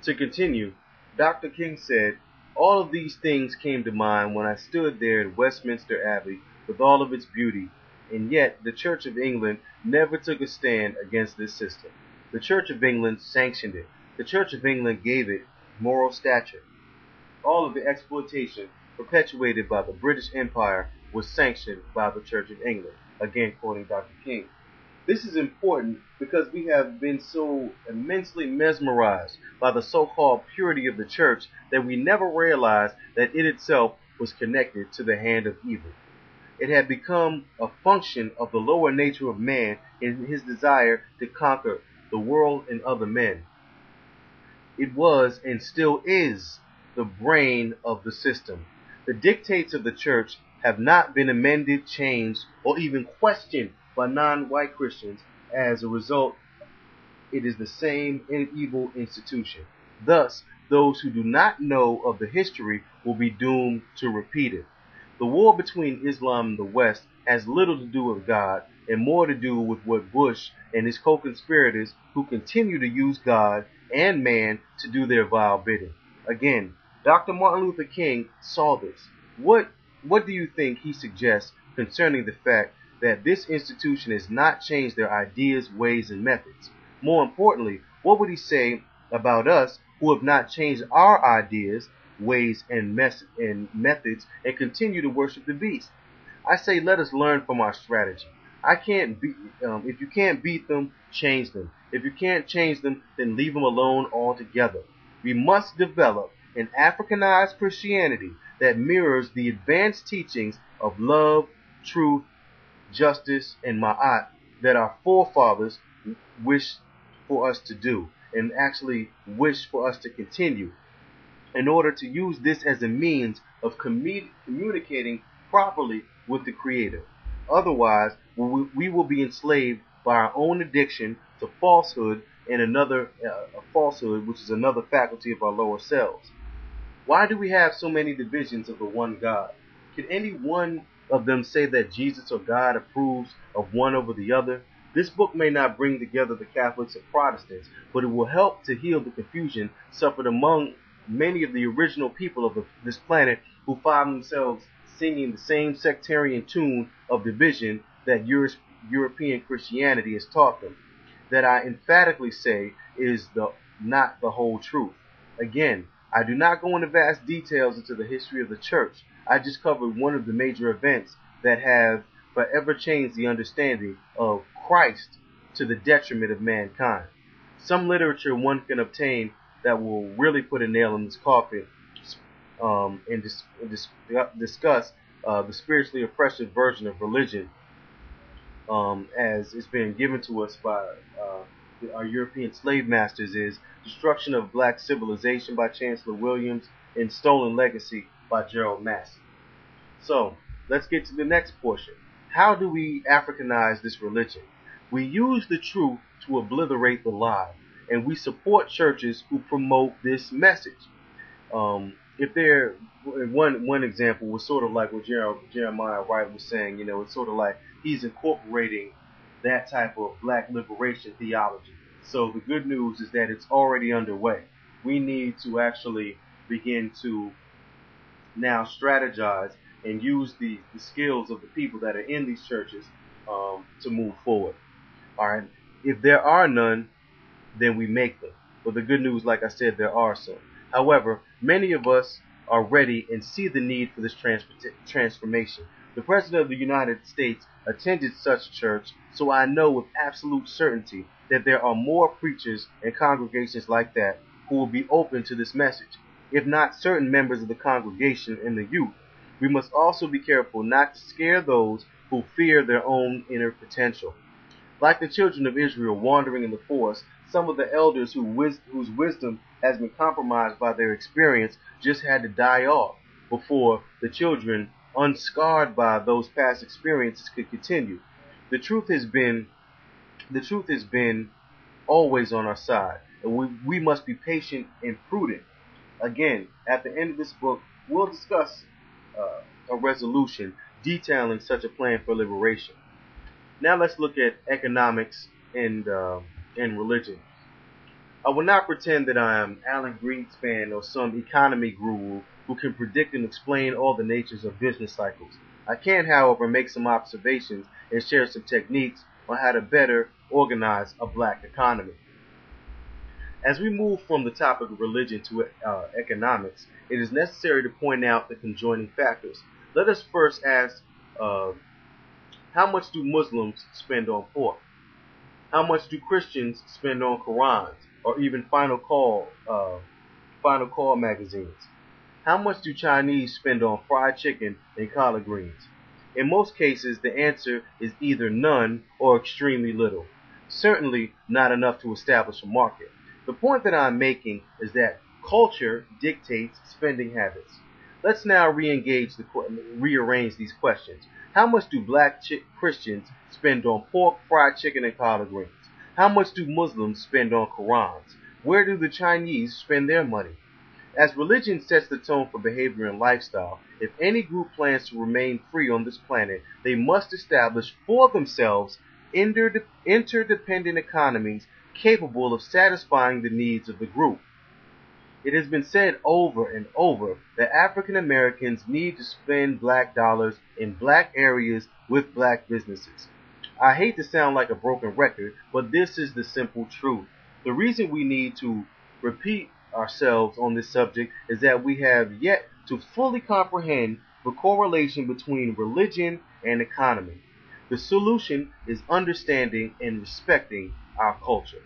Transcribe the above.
To continue, Dr. King said, all of these things came to mind when I stood there at Westminster Abbey with all of its beauty, and yet the Church of England never took a stand against this system. The Church of England sanctioned it. The Church of England gave it moral stature. All of the exploitation perpetuated by the British Empire was sanctioned by the Church of England. Again, quoting Dr. King. This is important because we have been so immensely mesmerized by the so-called purity of the church that we never realized that it itself was connected to the hand of evil. It had become a function of the lower nature of man in his desire to conquer the world and other men. It was and still is the brain of the system. The dictates of the church have not been amended, changed, or even questioned by non-white Christians. As a result, it is the same evil institution. Thus, those who do not know of the history will be doomed to repeat it. The war between Islam and the West has little to do with God and more to do with what Bush and his co-conspirators who continue to use God and man to do their vile bidding. Again, Dr. Martin Luther King saw this. What do you think he suggests concerning the fact that this institution has not changed their ideas, ways, and methods? More importantly, what would he say about us who have not changed our ideas, ways, and methods and continue to worship the beast? I say let us learn from our strategy. If you can't beat them, change them. If you can't change them, then leave them alone altogether. We must develop an Africanized Christianity that mirrors the advanced teachings of love, truth, justice, and ma'at that our forefathers wish for us to do and actually wish for us to continue in order to use this as a means of communicating properly with the Creator. Otherwise, we will be enslaved by our own addiction to falsehood and another falsehood, which is another faculty of our lower selves. Why do we have so many divisions of the one God? Can any one of them say that Jesus or God approves of one over the other? This book may not bring together the Catholics and Protestants, but it will help to heal the confusion suffered among many of the original people of this planet who find themselves singing the same sectarian tune of division that European Christianity has taught them, that I emphatically say is not the whole truth. Again, I do not go into vast details into the history of the church. I just covered one of the major events that have forever changed the understanding of Christ to the detriment of mankind. Some literature one can obtain that will really put a nail in this coffin and discuss the spiritually oppressive version of religion as it's been given to us by our European slave masters is Destruction of Black Civilization by Chancellor Williams and Stolen Legacy by Gerald Massey. So, let's get to the next portion. How do we Africanize this religion? We use the truth to obliterate the lie, and we support churches who promote this message. If there, one example was sort of like what Jeremiah Wright was saying. It's sort of like he's incorporating that type of black liberation theology. So the good news is that it's already underway. We need to actually begin to now strategize and use the skills of the people that are in these churches to move forward. All right. If there are none, then we make them. But the good news, like I said, there are some. However, many of us are ready and see the need for this transformation. The President of the United States attended such church, so I know with absolute certainty that there are more preachers and congregations like that who will be open to this message, if not certain members of the congregation and the youth. We must also be careful not to scare those who fear their own inner potential. Like the children of Israel wandering in the forest, some of the elders whose wisdom has been compromised by their experience just had to die off before the children, unscarred by those past experiences, could continue. The truth has been always on our side, and we must be patient and prudent. Again, at the end of this book, we'll discuss a resolution detailing such a plan for liberation. Now let's look at economics and religion. I will not pretend that I am Alan Greenspan or some economy guru who can predict and explain all the natures of business cycles. I can, however, make some observations and share some techniques on how to better organize a black economy. As we move from the topic of religion to economics, it is necessary to point out the conjoining factors. Let us first ask, uh, how much do Muslims spend on pork? How much do Christians spend on Qurans or even Final Call magazines? How much do Chinese spend on fried chicken and collard greens? In most cases, the answer is either none or extremely little. Certainly not enough to establish a market. The point that I'm making is that culture dictates spending habits. Let's now rearrange these questions. How much do Christians spend on pork, fried chicken, and collard greens? How much do Muslims spend on Qurans? Where do the Chinese spend their money? As religion sets the tone for behavior and lifestyle, if any group plans to remain free on this planet, they must establish for themselves interdependent economies capable of satisfying the needs of the group. It has been said over and over that African Americans need to spend black dollars in black areas with black businesses. I hate to sound like a broken record, but this is the simple truth. The reason we need to repeat ourselves on this subject is that we have yet to fully comprehend the correlation between religion and economy. The solution is understanding and respecting our culture.